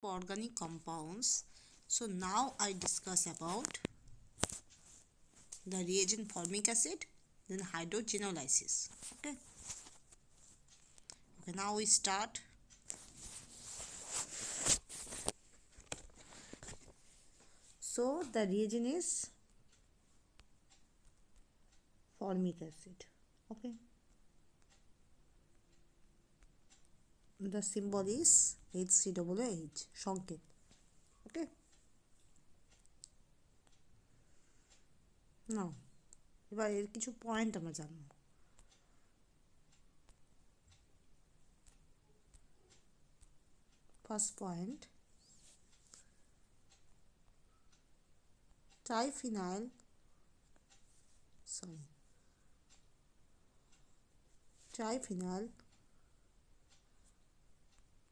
organic compounds. So now I discuss about the reagent formic acid, then hydrogenolysis. Okay, now we start. So the reagent is formic acid. Okay, the symbol is HCOOH, সংকেত. Okay, now এবার এর কিছু point আমরা জানব. First point, triphenyl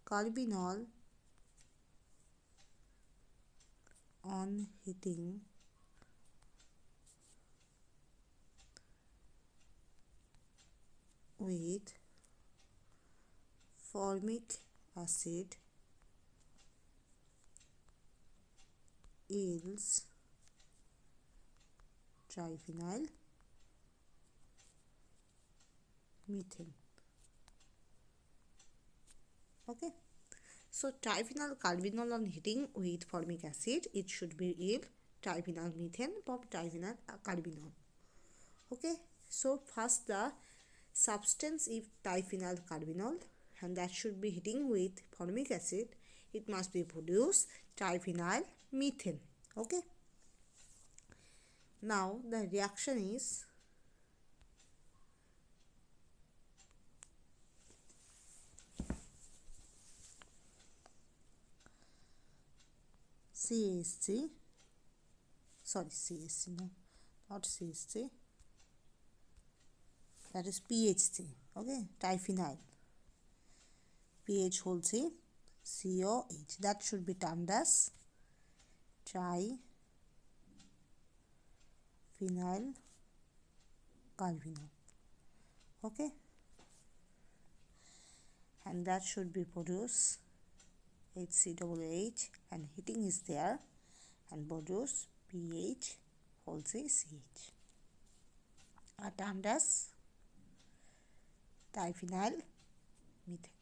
carbinol on heating with formic acid yields triphenyl methane. Okay, so triphenyl carbinol on heating with formic acid, it should be yield triphenyl methane or triphenyl carbinol. Okay, so first the substance is triphenyl carbinol, and that should be heating with formic acid. It must be produce triphenyl methane. Okay, now the reaction is CSC, no, not CSC, that is PHC. Okay, triphenyl, PH whole C, COH, that should be termed as triphenyl carbinol. Okay, and that should be produce HCOOH, and heating is there and produce PH whole C, CH, are termed as triphenyl methane.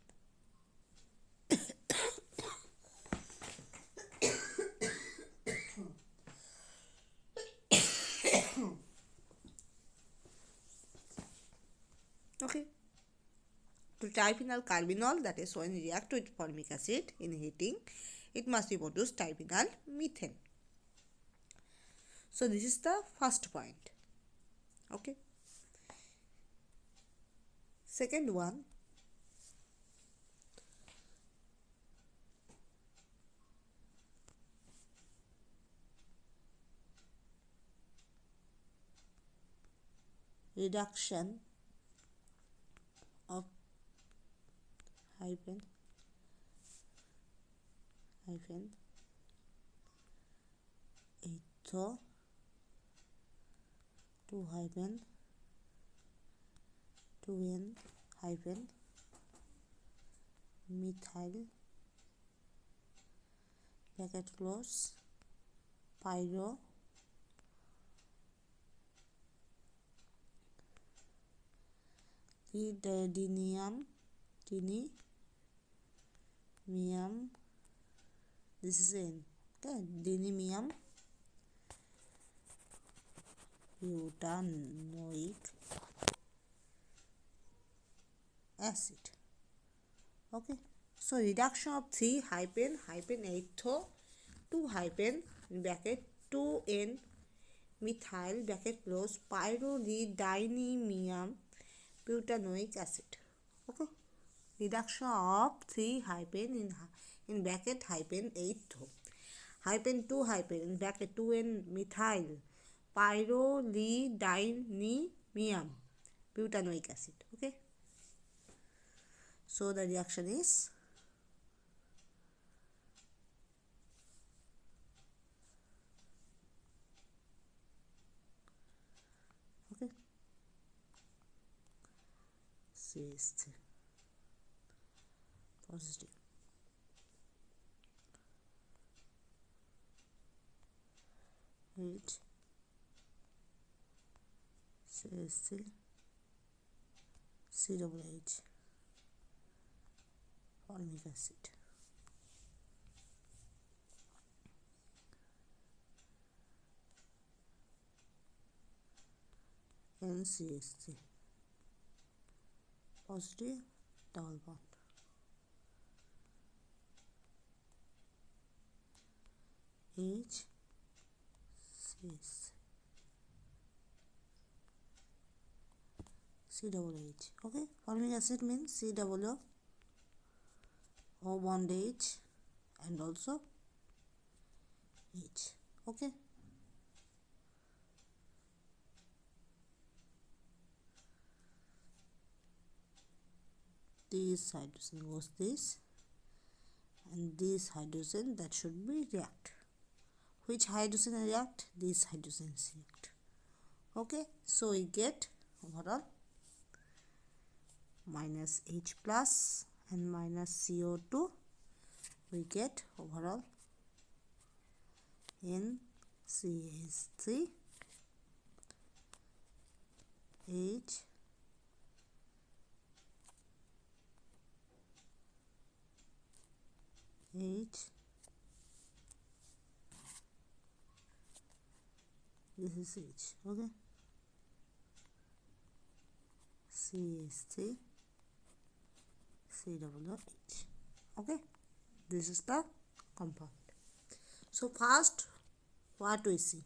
Okay, to triphenyl carbinol, that is when react with formic acid in heating, it must be produced triphenyl methane. So this is the first point. Okay, second one, reduction of hyphen 8 to hyphen 2n hyphen methyl bracket close pyro tridinium, this is N. Okay, dinimium butanoic acid. Okay, so reduction of 3 hyphen 8 2 hyphen bracket 2n methyl bracket close pyridinium butanoic acid. Okay, reduction of 3 hyphen in bracket hyphen 8 hyphen 2 hyphen in bracket 2n methyl pyridinium butanoic acid. Okay, so the reaction is okay, CH positive. H CSC COOH formic acid. NCSC positive double bond. H CSC COOH. Okay, formic acid means COO O bond H and also H. Okay, this hydrogen goes this, and this hydrogen that should be react. Which hydrogen react? These hydrogens react. Okay, so we get overall minus H plus and minus CO2. We get overall NCH3 H this is H. Okay, CH3 COOH. Okay, this is the compound. So first, what we see,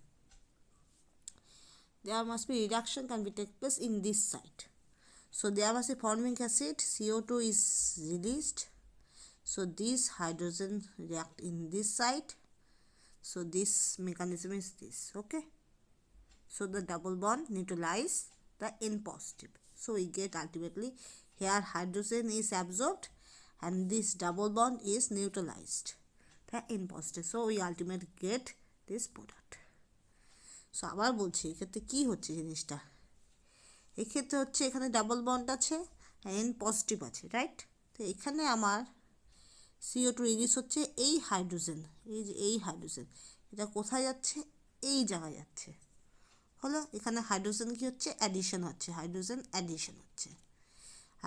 there must be reduction can be take place in this site. So there must be formic acid, CO2 is released. So this hydrogen react in this site. So this mechanism is this. Okay, so the double bond neutralize the N positive. So we get ultimately here hydrogen is absorbed and this double bond is neutralized the N positive. So we ultimately get this product. So আবার বলছি এক্ষেত্রে কি হচ্ছে জিনিসটা, এক্ষেত্রে হচ্ছে এখানে double bond আছে, N পজিটিভ আছে, রাইট? তো এখানে আমার CO2 রিলিজ হচ্ছে এই হাইড্রোজেন, এই যে এই হাইড্রোজেন, এটা কোথায় যাচ্ছে? এই জায়গায় যাচ্ছে। হলো এখানে হাইড্রোজেন কি হচ্ছে? অ্যাডিশন হচ্ছে, হাইড্রোজেন অ্যাডিশন হচ্ছে।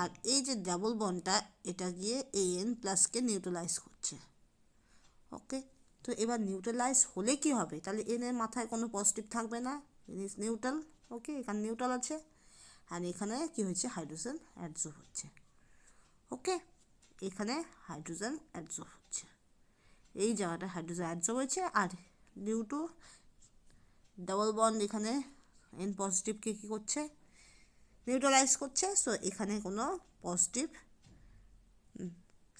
আর এই যে ডাবল বন্ডটা এটা গিয়ে এই N প্লাসকে নিউট্রালাইজ করছে। ওকে, তো এবার নিউট্রালাইজ হলে কি হবে? তাহলে N এর মাথায় কোনো পজিটিভ থাকবে না, N ইজ নিউট্রাল। ওকে, এখানে নিউট্রাল আছে আর এখানে কি হয়েছে? হাইড্রোজেন অ্যাডজর্ব হচ্ছে। ওকে, এখানে হাইড্রোজেন অ্যাডজর্ব হচ্ছে, এই জায়গাটা হাইড্রোজেন অ্যাডজর্ব হয়েছে। আর ডিউ টু ডাবল বন্ড এখানে N পজিটিভকে কী করছে? নিউট্রালাইজ করছে। সো এখানে কোনো পজিটিভ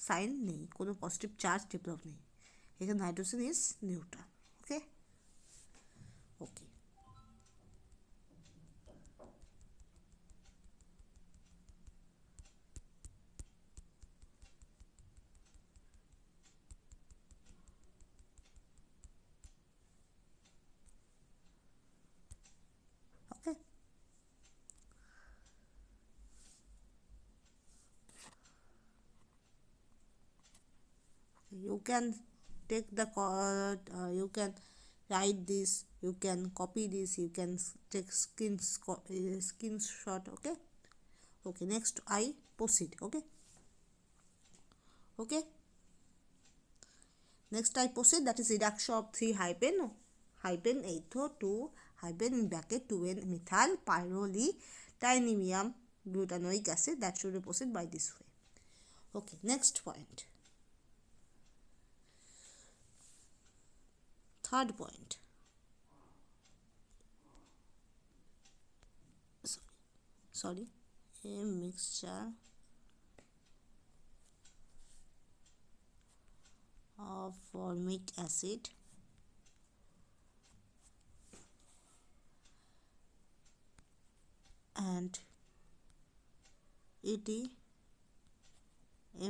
সাইন নেই, কোনো পজিটিভ চার্জ ডেভেলপ নেই, এখানে hydrogen is neutral. Okay okay, okay, you can take the you can write this, you can copy this, you can take screenshot. Okay okay, next I proceed. Okay okay, next I proceed, that is reduction of 3 hypen 8O2 hypen in bracket 2N methyl pyrrolidinium butanoic acid. That should be proceed by this way. Okay, next point, third point. Sorry, a mixture of formic acid and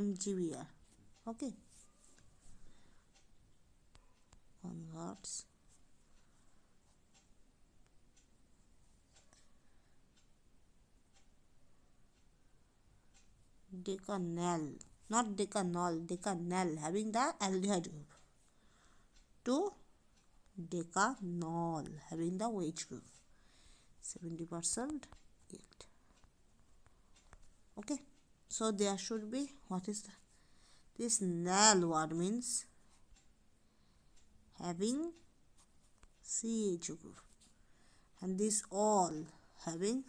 MGBR. Okay, converts decanal, not decanol, decanal, having the aldehyde group, to decanol having the OH group, 70% yield. Okay, so there should be, what is this NAL word means having CH group, and this all having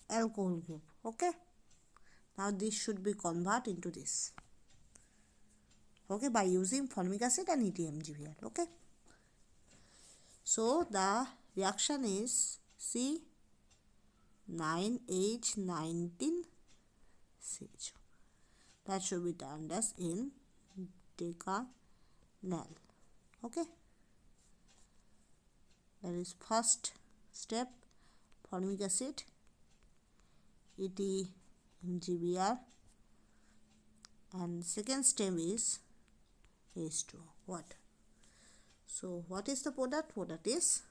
alcohol group. Okay, now this should be converted into this, okay, by using formic acid and ETMGBR. Okay, so the reaction is C9H19CH. That should be termed as in decanal. Okay, that is first step, formic acid, ETMGBR, and second step is H2O, water. So what is the product? Product is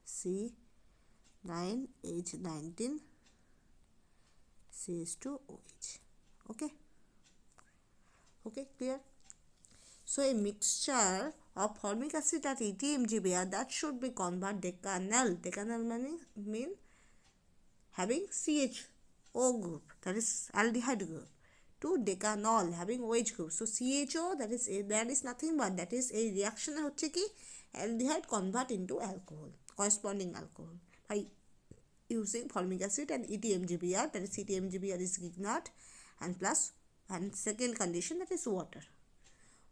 C9H19CH2OH. Okay, okay, clear? So a mixture of formic acid and ETMGBR that should be converted decanal. Decanal mean having CHO group, that is aldehyde group, to decanol having OH group. So CHO, that is nothing but that is a reaction হচ্ছে কি aldehyde convert into alcohol, corresponding alcohol, by using formic acid and ETMGBR, that is ETMGBR is Grignard, and plus, and second condition, that is water.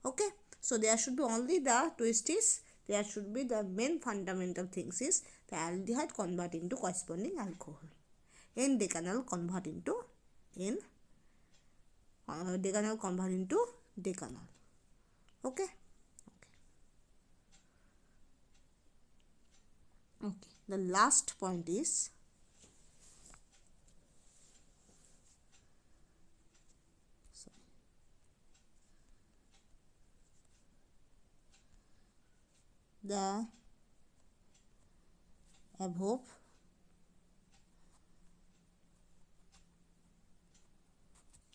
Okay, so there should be only the twist is, there should be the main fundamental things is the aldehyde convert into corresponding alcohol, n decanol convert into n decanol convert into decanol. Okay, okay, the last point is the above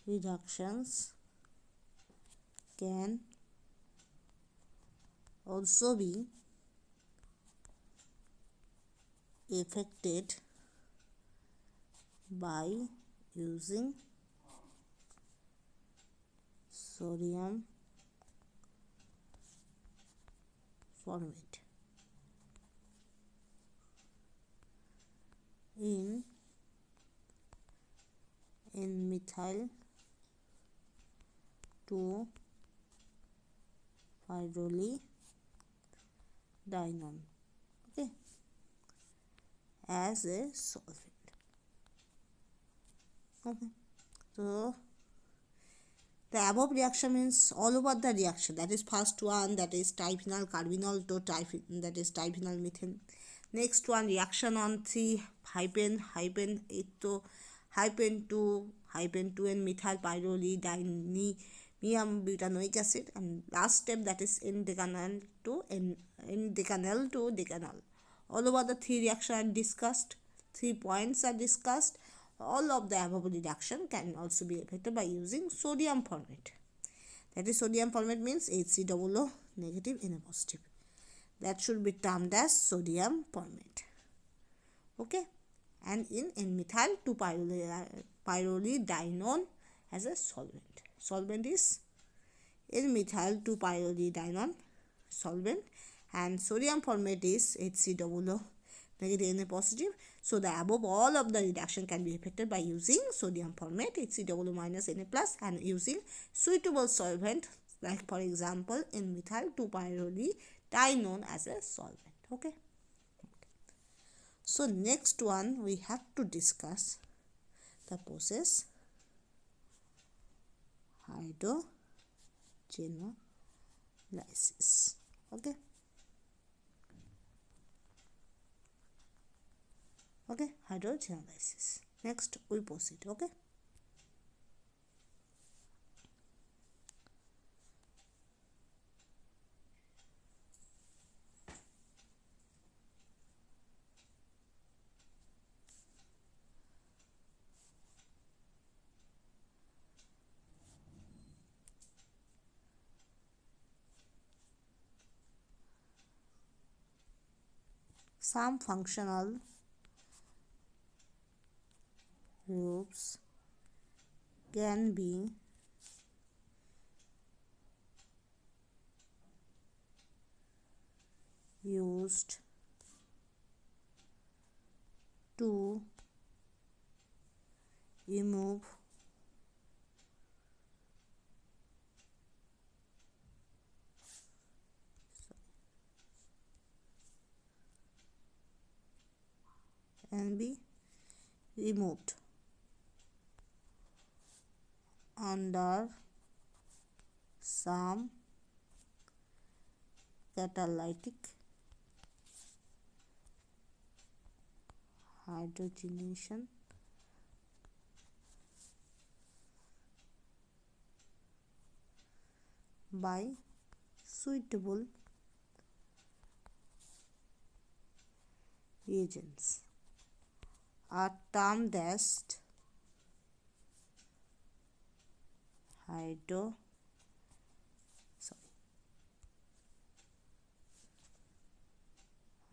reductions can also be affected by using sodium formate in N-methyl 2-pyrrolidinone, okay, as a solvent. Okay, so the above reaction means all over the reaction, that is first one, that is triphenyl carbinol to that is triphenyl methane. Next one, reaction on 3-hyphen 2 and methyl pyrrolidinium butanoic acid, and last step, that is N decanal to decanol. All over the three reactions are discussed, 3 points are discussed. All of the above reduction can also be affected by using sodium formate. That is, sodium formate means HCOO negative Na positive. That should be termed as sodium formate. Okay, and in N-methyl 2-pyrrolidinone as a solvent. Solvent is N-methyl 2-pyrrolidinone solvent, and sodium formate is HCOO negative Na positive. So the above all of the reduction can be affected by using sodium formate, HCOO minus Na plus, and using suitable solvent, like for example N-methyl 2-pyrrolidinone as a solvent. Okay. So next one, we have to discuss the process hydrogenolysis. Okay. Okay, hydrogenolysis. Next we proceed. Okay. some functional groups can be used to remove and be removed under some catalytic hydrogenation by suitable reagents are termed as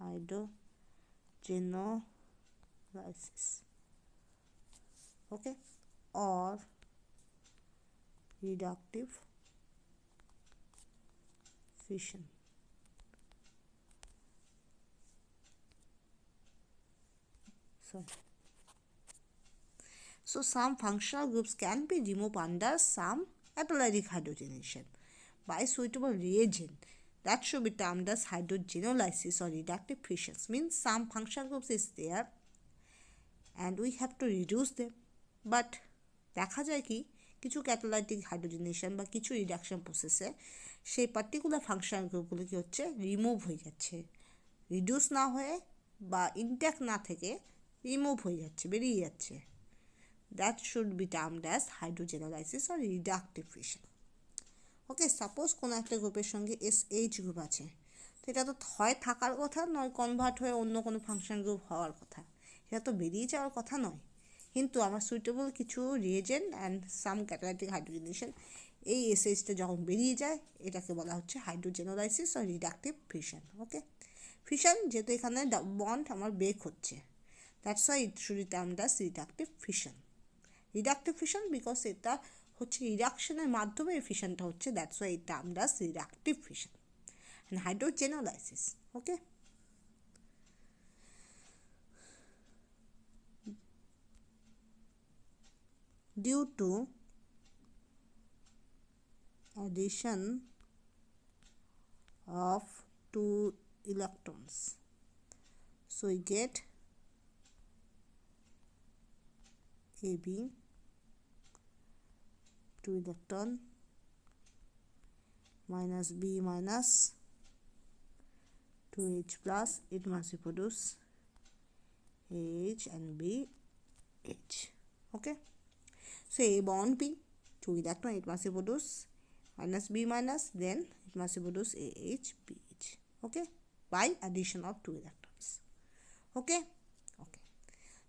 hydrogenolysis, okay, or reductive fission. So some functional groups can be removed under some catalytic hydrogenation by suitable reagent that should be termed as hydrogenolysis or reductive fissions. Means some functional groups is there and we have to reduce them, but দেখা যায় কি কিছু catalytic hydrogenation বা কিছু reduction প্রসেসে সেই particular functional গ্রুপগুলো কি হচ্ছে রিমুভ হয়ে যাচ্ছে, রিডিউস না হয়ে বা ইনট্যাক্ট না থেকে রিমুভ হয়ে যাচ্ছে, বেরিয়ে যাচ্ছে। That should be termed as hydrogenolysis or reductive fission. Okay, suppose কোনো একটা গ্রুপের সঙ্গে SH গ্রুপ আছে, তো এটা তো হয় থাকার কথা নয় কনভার্ট হয়ে অন্য কোনো ফাংশন গ্রুপ হওয়ার কথা, এটা তো বেরিয়ে যাওয়ার কথা নয়। কিন্তু আমার সুইটেবল কিছু reagent and some catalytic hydrogenation এই SHটা যখন বেরিয়ে যায় এটাকে বলা হচ্ছে হাইড্রোজেনোলাইসিস আর রিডাকটিভ ফিশন। ওকে, ফিশন যেহেতু এখানে বন্ড আমার ব্রেক হচ্ছে, that's why it should be termed as reductive fission. Reductive fission because এটা হচ্ছে রিডাকশনের মাধ্যমে এই ফিশনটা হচ্ছে, that's why it termed as reductive fission and hydrogenolysis. Okay, due to addition of 2 electrons, so we get AB 2 electron minus B minus 2H plus, it must reproduce H and BH. Okay, so A bond B 2 electron, it must reproduce minus B minus, then it must reproduce AH BH. Okay, by addition of 2 electrons. Okay, okay,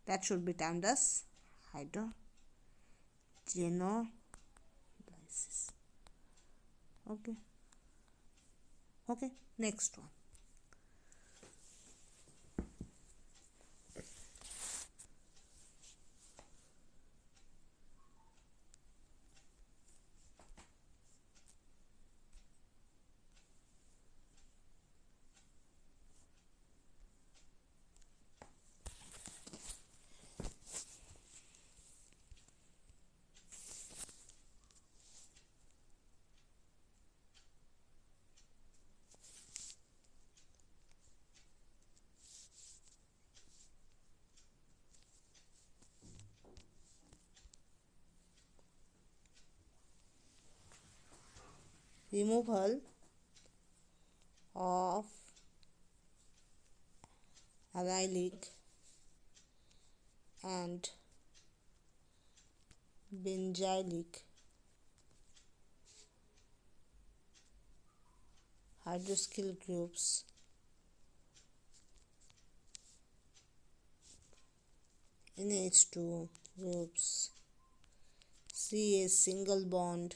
that should be termed as hydrogenolysis. Okay, okay, next one. Removal of allylic and benzylic hydroxyl groups NH2 groups CS single bond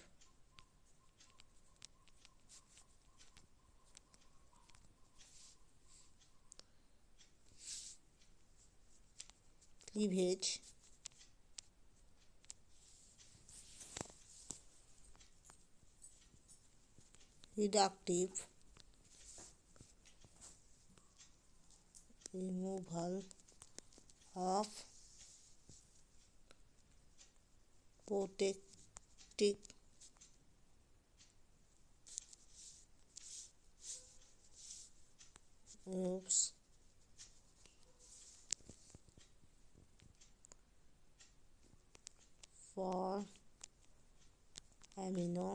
cleavage reductive removal of protective groups for amino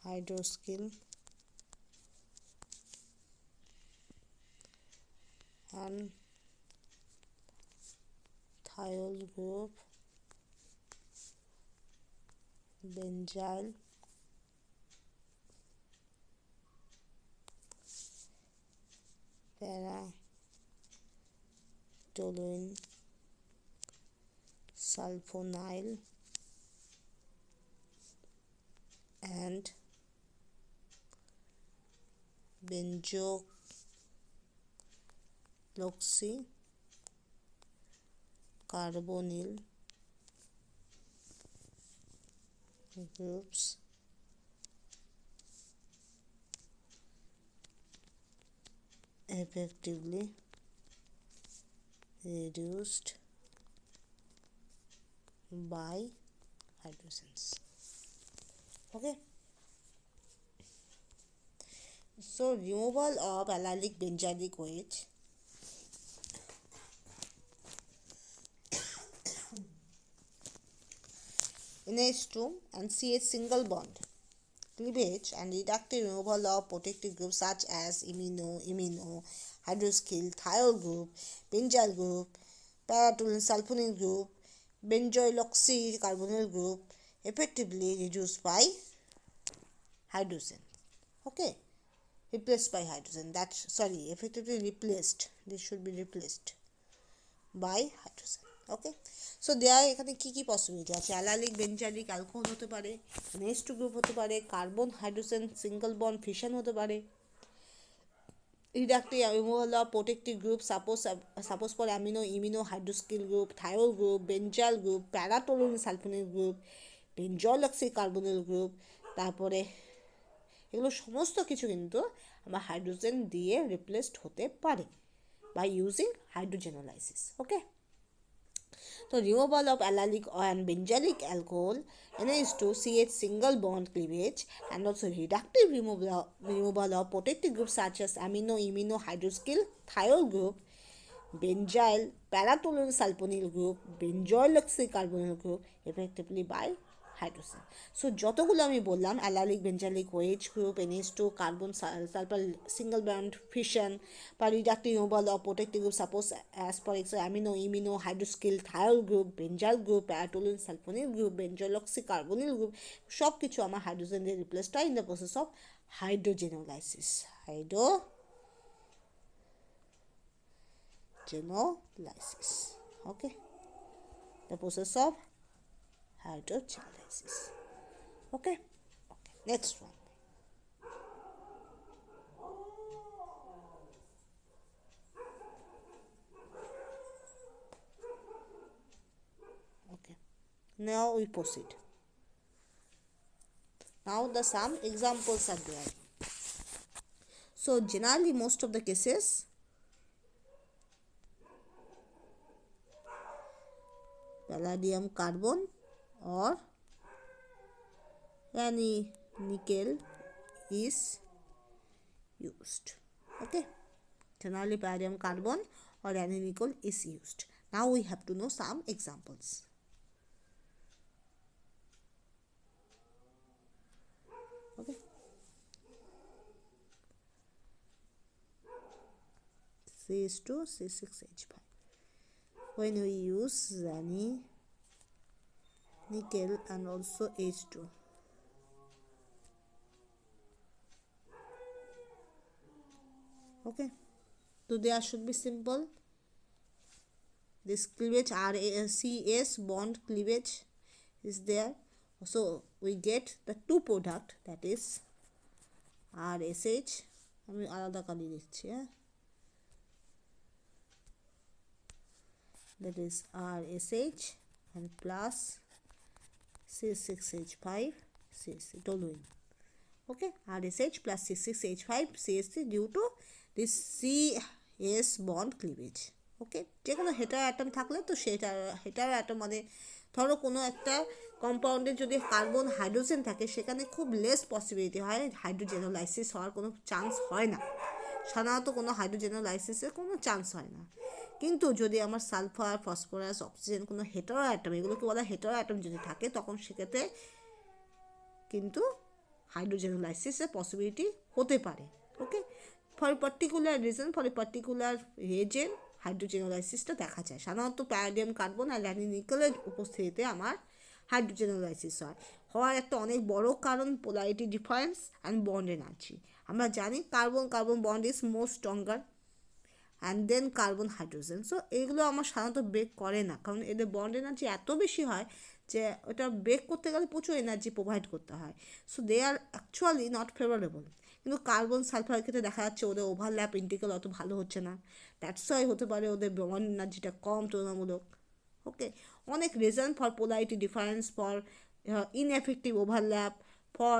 hydroxyl and thiol group benzyl para-toluene sulfonyl and benzoyloxycarbonyl groups effectively reduced by hydrogens. Okay, so removal of allylic benzylic OH NH2 and CH single bond cleavage and reductive removal of protective groups such as imino, hydroxyl, thiol group, benzyl group, para-toluene sulfonyl group, benzoyloxycarbonyl group effectively reduced by hydrogen. Okay, replaced by hydrogen. Effectively replaced. This should be replaced by hydrogen. Okay, so there এখানে কি possibility আছে? Allylic বেঞ্জালিক alcohol হতে পারে, NH2 group হতে পারে, carbon hydrogen single bond fission হতে পারে, reductive removal of protective group suppose for amino imino hydroxyl group, thiol group, benzyl group, para-toluene sulfonyl group, benzoyloxycarbonyl group, তারপরে এগুলো সমস্ত কিছু কিন্তু আমরা হাইড্রোজেন দিয়ে রিপ্লেসড হতে পারে বাই ইউজিং হাইড্রোজেনোলাইসিস. ওকে, তো removal of allylic and benzylic alcohol NH2 CH single bond cleavage and also reductive removal of protective groups such as amino imino hydroxyl thiol group, benzyl para-toluene sulfonyl group, benzoyloxycarbonyl group effectively by hydrogen. So যতগুলো আমি বললাম allylic benzylic OH group, NH2, carbon sulphur single bond fission বা reductive removal of protective group suppose as for amino imino hydroxyl thiol group, benzal group, paratoluene sulphonyl group, benzyloxy carbonyl group সব কিছু আমার hydrogen দিয়ে replaced হয় in the process of hydrogenolysis. Okay, the process of hydrogenalysis. Okay, next one. Okay, now we proceed. Now the some examples are there. So generally most of the cases palladium carbon or any nickel is used. Okay, generally palladium carbon or any nickel is used. Now we have to know some examples. Okay, C2 C6H5. When we use Zani, nickel and also H2. Okay, so there should be simple. This cleavage RACS bond cleavage is there. So we get the two product, that is R SH আমি আলাদা কালি দিচ্ছি, হ্যাঁ, that is RSH and plus C6H5 CSC toluene. Okay, RSH plus C6H5 CSC due to this CS bond cleavage. ওকে, যে কোনো হেটার atom থাকলে তো সেটা হেটার atom মানে ধরো কোনো একটা কম্পাউন্ডে যদি কার্বন হাইড্রোজেন থাকে সেখানে খুব লেস পসিবিলিটি হয় হাইড্রোজেনোলাইসিস হওয়ার কোনো চান্স হয় না, সাধারণত কোনো হাইড্রোজেনোলাইসিসের কোনো চান্স হয় না। কিন্তু যদি আমার সালফার, ফসফরাস, অক্সিজেন কোনো হেটারো অ্যাটম, এগুলোকে বলা হেটারো অ্যাটম যদি থাকে তখন সেক্ষেত্রে কিন্তু হাইড্রোজেনোলাইসিসের পসিবিলিটি হতে পারে। Okay, for particular reason, for particular reason হাইড্রোজেনোলাইসিসটা দেখা যায়। সাধারণত প্যারাডিয়াম কার্বন আর ল্যানি নিকেলের উপস্থিতিতে আমার হাইড্রোজেনোলাইসিস হওয়ার একটা অনেক বড় কারণ polarity difference and bond energy. আমরা জানি carbon carbon bond is more stronger and than carbon hydrogen. So এগুলো আমার সাধারণত ব্রেক করে না, কারণ এদের বন্ড এনার্জি এত বেশি হয় যে ওটা ব্রেক করতে গেলে প্রচুর এনার্জি প্রোভাইড করতে হয়। So they are actually not favourable. কিন্তু কার্বন সালফারের ক্ষেত্রে দেখা যাচ্ছে ওদের ওভারল্যাপ ইন্টিগ্রাল অত ভালো হচ্ছে না, দ্যাটস ওয়াই হতে পারে ওদের বন্ড এনার্জিটা কম তুলনামূলক। ওকে, অনেক reason for polarity difference, for ineffective overlap, for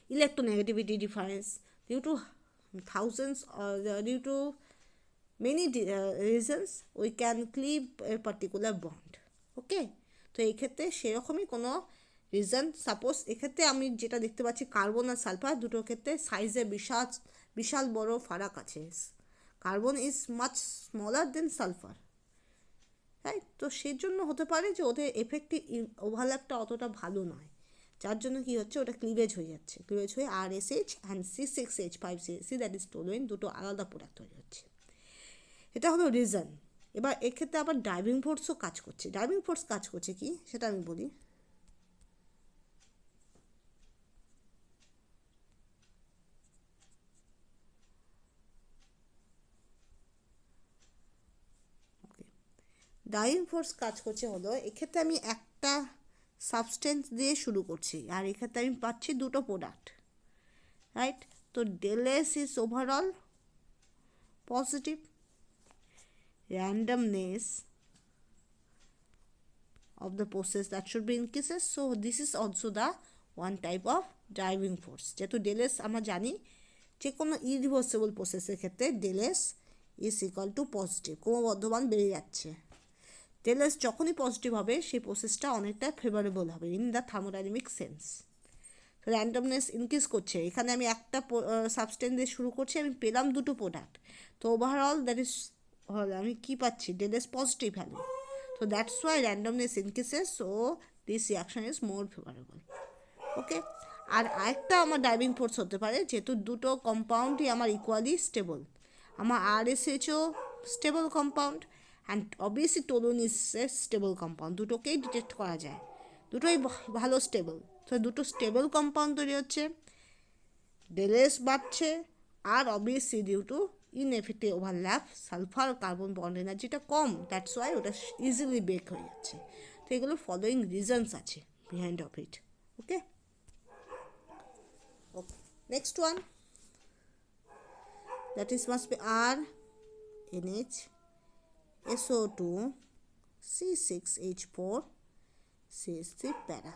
electronegativity difference, due to thousands or due to many reasons we can cleave a particular bond. ওকে, তো এই ক্ষেত্রে সেরকমই কোনো রিজন, সাপোজ এক্ষেত্রে আমি যেটা দেখতে পাচ্ছি কার্বন আর সালফার দুটোর ক্ষেত্রে সাইজে বিশাল বড় ফারাক আছে। Carbon is much smaller then sulphur, right? তো সেই জন্য হতে পারে যে ওদের এফেক্টিভ ওভারল্যাপটা অতটা ভালো নয়, যার জন্য কী হচ্ছে ওটা ক্লিভেজ হয়ে যাচ্ছে, ক্লিভেজ হয়ে RSH and C6H5 CSC that is toluene দুটো আলাদা প্রোডাক্ট হয়ে যাচ্ছে। এটা হলো রিজন। এবার এক্ষেত্রে আবার ড্রাইভিং ফোর্সও কাজ করছে। ড্রাইভিং ফোর্স কাজ করছে কি সেটা আমি বলি। ড্রাইভিং ফোর্স কাজ করছে হলো এক্ষেত্রে আমি একটা সাবস্টেন্স দিয়ে শুরু করছি আর এক্ষেত্রে আমি পাচ্ছি দুটো প্রোডাক্ট, রাইট? তো del S is overall positive, randomness of the process that should be increases, so this is also the one type of driving force. যেহেতু ডেলএস আমরা জানি যে কোনো ইরিভার্সিবল প্রসেসের ক্ষেত্রে ডেলএস ইজ ইকুয়াল টু পজিটিভ, ক্রমবর্ধমান বেড়ে যাচ্ছে। ডেলএস যখনই পজিটিভ হবে সেই প্রসেসটা অনেকটা ফেভারেবল হবে ইন দ্য থার্মোডাইনামিক সেন্স। তো র্যান্ডমনেস ইনক্রিজ করছে, এখানে আমি একটা সাবস্টেন্স দিয়ে শুরু করছি, আমি পেলাম দুটো প্রোডাক্ট, তো ওভারঅল দ্যাট ইজ আমি কী পাচ্ছি ডেলএস পজিটিভ ভ্যালু, তো that's why randomness increases, so this reaction is more favourable. Okay, আর আরেকটা আমার ড্রাইভিং ফোর্স হতে পারে যেহেতু দুটো কম্পাউন্ডই আমার ইকুয়ালি স্টেবল, আমার RSHও stable compound and obviously toluene is a stable compound, দুটোকেই ডিটেক্ট করা যায়, দুটোই ভালো স্টেবল। তো দুটো স্টেবল কম্পাউন্ড তৈরি হচ্ছে, ডেলএস বাড়ছে, আর obviously due to ineffective overlap sulphur carbon bond এনার্জিটা কম, দ্যাটস ওয়াই ওটা ইজিলি ব্রেক হয়ে যাচ্ছে। তো এগুলো ফলোয়িং রিজনস আছে behind of it. Okay, okay, next one that is must be RNH SO2 C6H4 CH3 para.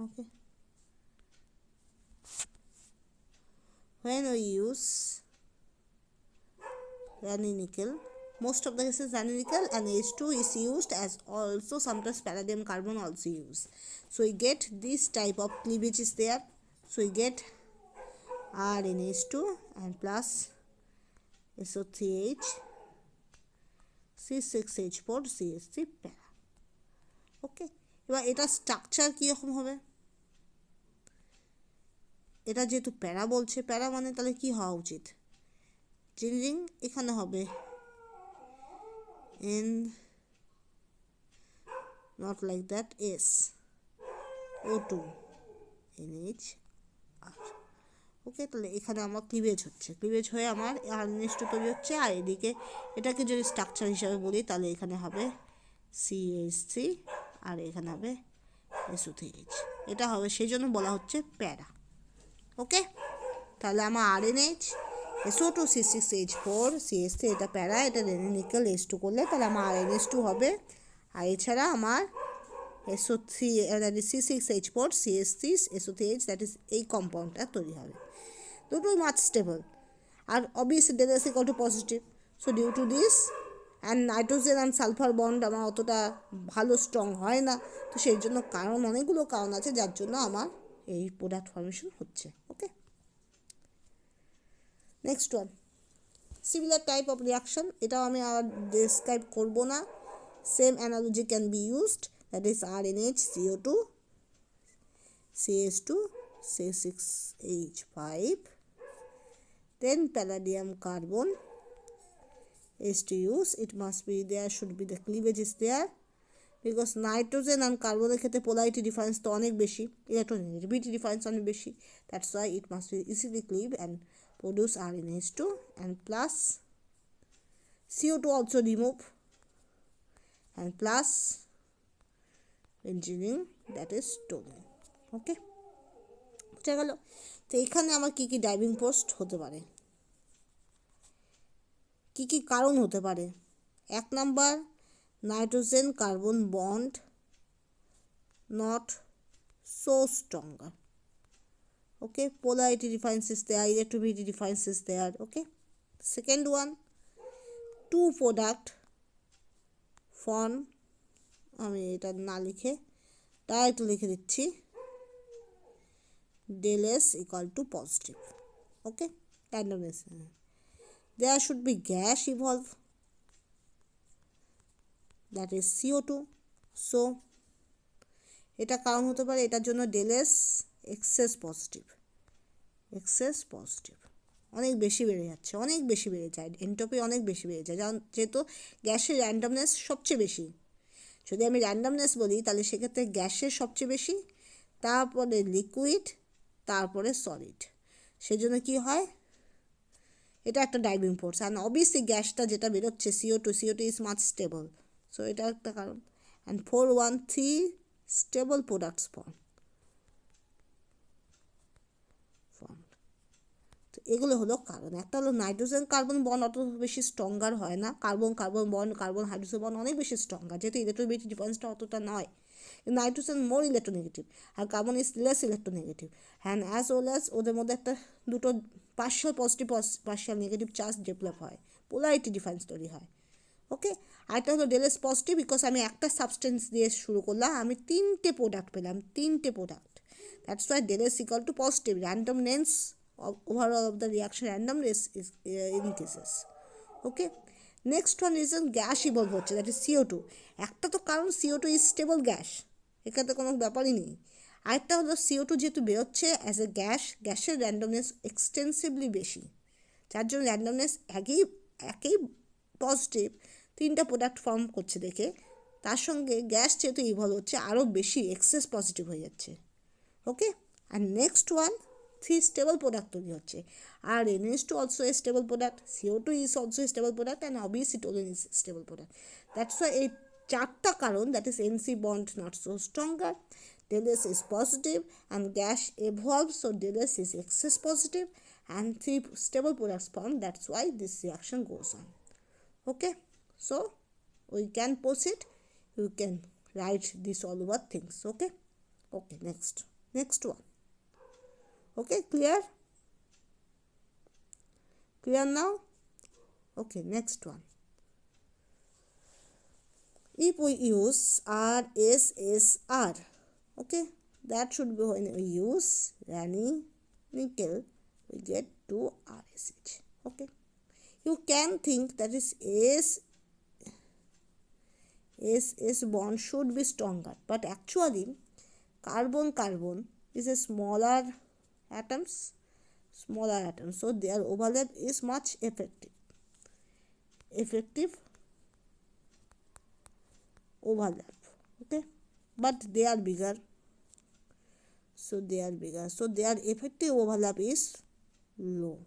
Okay, when we use Raney nickel, most of the cases Raney nickel and H2 is used, as also sometimes palladium carbon also used. So we get this type of cleavage is there. So we get RNH2 and plus SO3H C6H4 CH3 para. ওকে, এবার এটা structure কীরকম হবে, এটা যেহেতু প্যারা বলছে, প্যারা মানে তাহলে কি হওয়া উচিত, চেঞ্জিং এখানে হবে N not like that S O2 NH R. ওকে, তাহলে এখানে আমার ক্লিভেজ হচ্ছে, ক্লিভেজ হয়ে আমার RNH2 তৈরি হচ্ছে, আর এদিকে এটাকে যদি স্ট্রাকচার হিসাবে বলি তাহলে এখানে হবে CH3 আর এখানে হবে SO3H, এটা হবে, সেই জন্য বলা হচ্ছে প্যারা। ওকে, তাহলে আমার RNH SO2 C6H4 CH3 এটা প্যারা, এটা নিকেল H2 করলে তাহলে আমার RNH2 হবে। আর এছাড়া আমার SO3 that is C6H4 CH3 SO3H that is এই কম্পাউন্ডটা তৈরি হবে। দুটোই মাছ স্টেবল আর obviously del S equal to positive. So due to this and nitrogen and sulphur bond আমার অতটা ভালো স্ট্রং হয় না, তো সেই জন্য কারণ অনেকগুলো কারণ আছে যার জন্য আমার এই প্রোডাক্ট ফর্মেশন হচ্ছে। Okay, next one similar type of reaction, এটাও আমি আর ডিসক্রাইব করবো না। Same analogy can be used, that is RNH CO2 CH2 C6H5 then palladium carbon is to use. It must be there, should be the cleavage is there because nitrogen and carbon এর ক্ষেত্রে polarity difference তো অনেক বেশি, electronegativity difference অনেক বেশি, that's why it must be easily cleave and produce RNH2 and plus CO2 also remove and plus engineering that is toluene. ওকে, বুঝা গেল? তো এখানে আমার কী কী ডাইভিং পোস্ট হতে পারে, কী কী কারণ হতে পারে? 1 number, nitrogen carbon bond not so stronger. Okay, polarity difference is there, electronegativity difference is there. Okay, second one, two product form, আমি এটা না লিখে ডাইরেক্ট লিখে দিচ্ছি, del S equal to positive. Okay, randomness, there should be gas evolve, that is CO2. so এটা কারণ হতে পারে, এটার জন্য del S এক্সেস পজিটিভ, অনেক বেশি বেড়ে যাচ্ছে, অনেক বেশি বেড়ে যায়, এনট্রপি অনেক বেশি বেড়ে যায়, যেহেতু গ্যাসের র্যান্ডমনেস সবচেয়ে বেশি। যদি আমি র্যান্ডমনেস বলি তাহলে সেক্ষেত্রে গ্যাসের সবচেয়ে বেশি, তারপরে লিকুইড, তারপরে সলিড। সেজন্য কি হয়, এটা একটা ডাইভিং ফোর্স, অ্যান্ড অবভিয়াসলি গ্যাসটা যেটা বেরোচ্ছে CO2 is much stable, so এটা একটা কারণ। And 413 stable products form. তো এগুলো হলো কারণ। একটা হলো নাইট্রোজেন কার্বন বন্ড অত বেশি স্ট্রঙ্গার হয় না, carbon bond carbon hydrogen bond অনেক বেশি স্ট্রঙ্গার, যেহেতু ইলেকট্রোনেগেটিভ ডিফারেন্সটা অতটা নয়। নাইট্রোজেন মোর ইলেকট্রোনেগেটিভ আর carbon is less electronegative, and as well as ওদের মধ্যে একটা দুটো partial positive partial negative charge develop হয়, পোলারিটি ডিফারেন্স তৈরি হয়। ওকে, আরেকটা হলো ডেল এস পজিটিভ, বিকজ আমি একটা সাবস্টেন্স দিয়ে শুরু করলাম, আমি তিনটে প্রোডাক্ট পেলাম, that's why del S equal to positive, randomness overall of the reaction randomness is increases. Okay, next one is gas evolve হচ্ছে, that is CO2. একটা তো কারণ CO2 is stable gas, এখানে কোনো ব্যাপারই নেই। আরেকটা হলো CO2 যেহেতু বেরোচ্ছে অ্যাজ এ গ্যাসের র্যান্ডমনেস এক্সটেন্সিভলি বেশি, যার জন্য র্যান্ডমনেস একই পজিটিভ তিনটা প্রোডাক্ট ফর্ম করছে দেখে, তার সঙ্গে গ্যাস যেহেতু ইভলভ হচ্ছে আরও বেশি এক্সেস পজিটিভ হয়ে যাচ্ছে। ওকে, আর নেক্সট ওয়ান 3 stable product তৈরি হচ্ছে, আর NH2 also a stable product, CO2 is also a stable product, and obviously toluene is a stable product. That's why এই চারটা কারণ, that is NC bond not so stronger, del S is positive and gas evolves, so del S is excess positive and 3 stable products formed, that's why this reaction goes on. Okay, so we can proceed, you can write this all over things. Okay, next one. Okay, clear now? Okay, next one. If we use RSSR, okay, that should be when we use Rani nickel, we get 2 RSH. Okay, you can think that is S bond should be stronger, but actually carbon is a smaller atoms, so their overlap is much effective overlap. Okay, but they are bigger, so their effective overlap is low,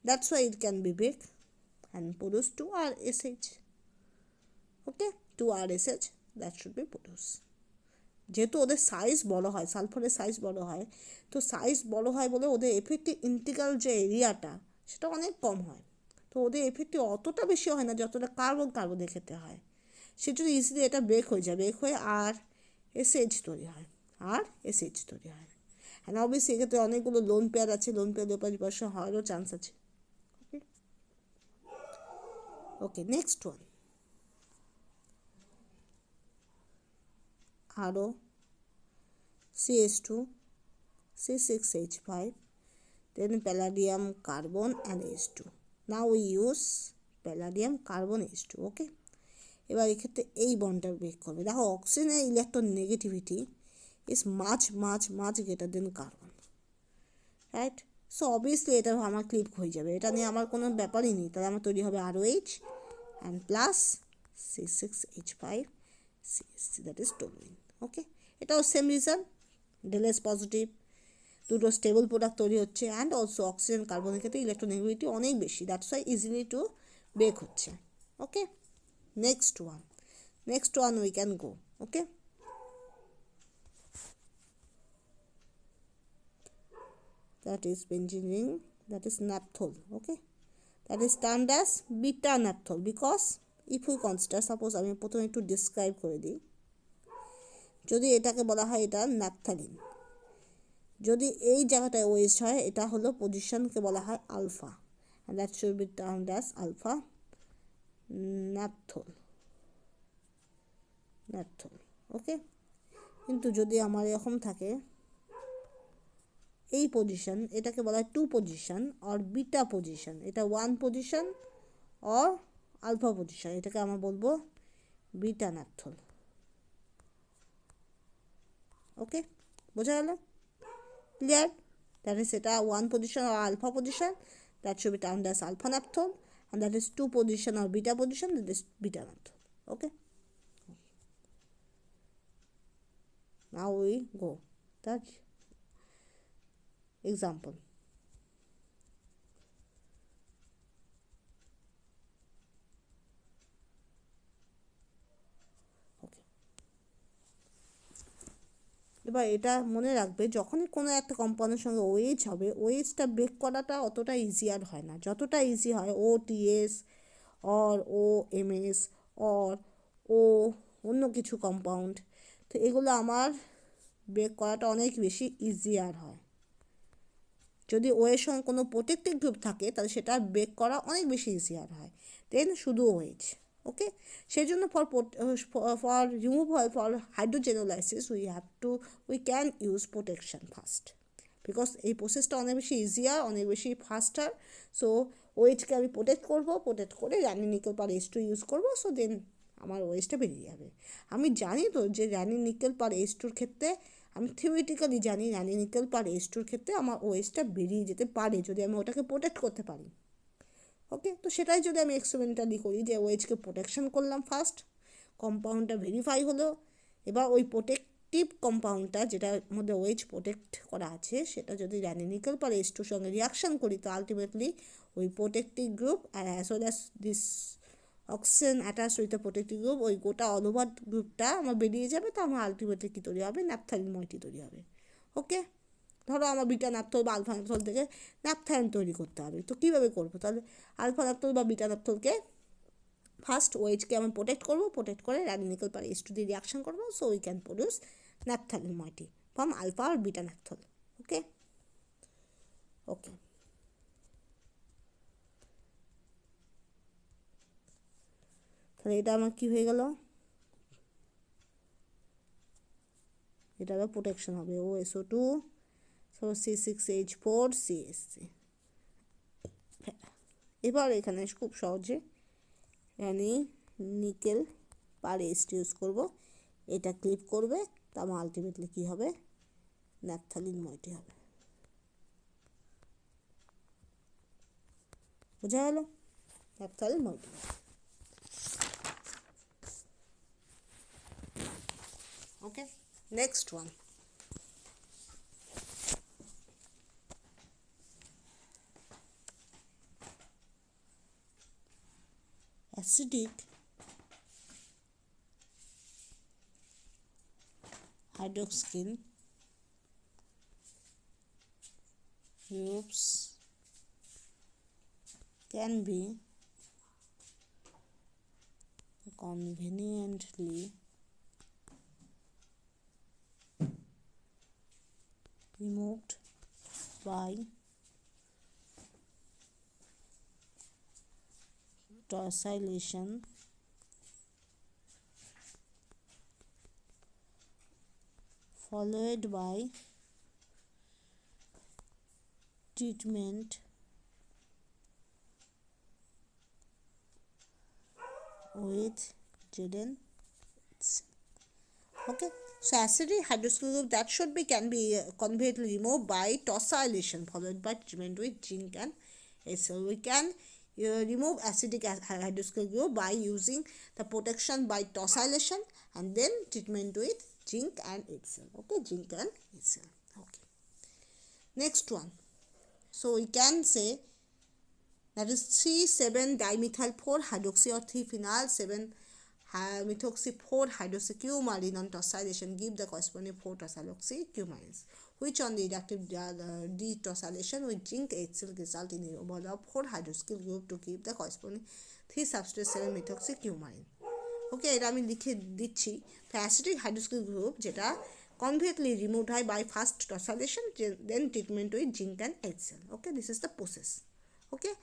that's why it can be big and produce 2 RSH. Okay, 2 RSH that should be produced. যেহেতু ওদের size বড় হয়, সালফারের size বড় হয়, তো size বড় হয় বলে ওদের এফেক্টিভ ইন্টিগ্রাল যে এরিয়াটা সেটা অনেক কম হয়। তো ওদের এফেক্টিভ অতটা বেশি হয় না যতটা কার্বনের ক্ষেত্রে হয়। সেজন্য ইজিলি এটা ব্রেক হয়ে যায়, ব্রেক হয়ে আর এসএইচ তৈরি হয়, আর এসএইচ তৈরি হয়। হ্যাঁ অবভিয়াসলি এক্ষেত্রে অনেকগুলো লোন পেয়ার আছে, লোন পেয়ার ডিপোজিশন হওয়ারও চান্স আছে। ওকে ওকে নেক্সট ওয়ান, আরও CS2 C6H5 then palladium carbon and H2. Now we use palladium carbon H2. ওকে, এবার এক্ষেত্রে এই বন্ডটা ব্রেক করবে। দেখো অক্সিজেনের electron negativity is much greater than carbon, right? So obviously এটা আমার ক্লিপ হয়ে যাবে, এটা নিয়ে আমার কোনো ব্যাপারই নেই। তাহলে আমার তৈরি হবে ROH and plus C6H5 CSC, that is toluene. Okay, এটাও সেম রিজন, ডেলেস পজিটিভ, দুটো স্টেবল প্রোডাক্ট তৈরি হচ্ছে, অ্যান্ড অলসো অক্সিজেন কার্বনের ক্ষেত্রে ইলেকট্রোনেগেটিভিটি অনেক বেশি, that's why easily to break হচ্ছে। Okay, next one we can go. Okay, that is benzene ring, that is naphthol. Okay, that is termed as beta naphthol because if we consider, suppose আমি প্রথমে একটু describe করে দিই, যদি এটাকে বলা হয় এটা ন্যাপথালিন, যদি এই জায়গাটায় ওয়েজ হয় এটা হলো পজিশনকে বলা হয় alpha, and that should be termed as alpha naphthol. Okay, কিন্তু যদি আমার এরকম থাকে এই পজিশন, এটাকে বলা হয় 2 পজিশন অর বিটা পজিশন, এটা 1 পজিশন অর আলফা পজিশন, এটাকে আমরা বলবো বিটা ন্যাপথল। ওকে, বোঝা গেল? ক্লিয়ার? দ্যাট ইজ এটা 1 position or alpha position, that should be termed as alpha naphthol, and that is 2 position or beta position, that is beta naphthol. Okay, now we go that example. Okay, এবার এটা মনে রাখবে, যখনই কোনো একটা কম্পাউন্ডের সঙ্গে OH হবে, ওএইচটা ব্রেক করাটা অতটা ইজিয়ার হয় না যতটা ইজি হয় OTS অর OMS অর ও অন্য কিছু কম্পাউন্ড। তো এগুলো আমার ব্রেক করাটা অনেক বেশি ইজিয়ার হয়। যদি ও এর সঙ্গে কোনো প্রোটেক্টিভ গ্রুপ থাকে তাহলে সেটা ব্রেক করা অনেক বেশি ইজিয়ার হয় দেন শুধু ওএইচ। ওকে, সেই জন্য for removal for hydrogenolysis we can use protection first, because এই প্রসেসটা অনেক বেশি ইজিয়ার, অনেক বেশি ফাস্টার। সো ওএইচকে আমি প্রোটেক্ট করে রানি নিকেল পার H2 ইউজ করবো, সো দেন আমার ওএইচটা বেরিয়ে যাবে। আমি জানি তো যে রানি নিকেল পার H2 ক্ষেত্রে, আমি থিওরিটিক্যালি জানি রানি নিকেল পার H2 ক্ষেত্রে আমার ওএইচটা বেরিয়ে যেতে পারে যদি আমি ওটাকে প্রোটেক্ট করতে পারি। ওকে, তো সেটাই যদি আমি এক্সপেরিমেন্টালি করি যে ওএইচকে প্রোটেকশন করলাম ফার্স্ট, কম্পাউন্ডটা ভেরিফাই হলো, এবার ওই প্রোটেক্টিভ কম্পাউন্ডটা যেটার মধ্যে ওএইচ প্রোটেক্ট করা আছে সেটা যদি রানি নিকেল পার H2 সঙ্গে রিয়াকশান করি, তো আলটিমেটলি ওই protective group as well as this oxygen attach with the protective group, ওই গোটা অল ওভার গ্রুপটা আমার বেরিয়ে যাবে। তো আমার আলটিমেটলি কী তৈরি হবে? ন্যাপথালিন মইটি তৈরি হবে। ওকে, ধরো আমার বিটা ন্যাপথল বা আলফা ন্যাপথল থেকে ন্যাপথালিন তৈরি করতে হবে, তো কীভাবে করবো? তাহলে আলফা ন্যাপথল বা বিটা ন্যাপথলকে ফার্স্ট ওএইচকে আমি প্রোটেক্ট করে রানি নিকেল পার H2 দিয়ে রিয়াকশন করবো, so we can produce naphthalene moiety from alpha আর বিটা ন্যাপথল। ওকে ওকে, তাহলে এটা আমার কী হয়ে গেল? এটা আবার প্রোটেকশন হবে OSO2, সো C6H4 CSC। এবার এখানে খুব সহজে রানি নিকেল পার H2 ইউজ করবো, এটা ক্লিপ করবে, তা আমার আলটিমেটলি কী হবে? ন্যাপথালিন মইটি হবে। বোঝা গেল? Naphthalene moiety. Okay, next one, acidic hydroxyl groups can be conveniently removed by tosylation followed by treatment with Zn. Okay, so acidic hydroxyl group that should be can be conveniently removed by tosylation followed by treatment with zinc and HCl. We can remove acidic hydroxyl group by using the protection by tosylation and then treatment with zinc and HCl. Okay, zinc and HCl. Okay, next one. So we can say that is 3,7-dimethyl 4-hydroxy or 3-phenyl 7-methoxy 4-hydroxycumene on tosylation give the corresponding 4-tosyloxycumene, which on the reductive detosylation with zinc HCl result in the removal of 4-hydroxyl group to give the corresponding 3-substrate 7-methoxycumene. Okay, এটা আমি লিখে দিচ্ছি acidic hydroxyl group যেটা conveniently removed by first tosylation then treatment with zinc and HCl. Okay, this is the process. Okay,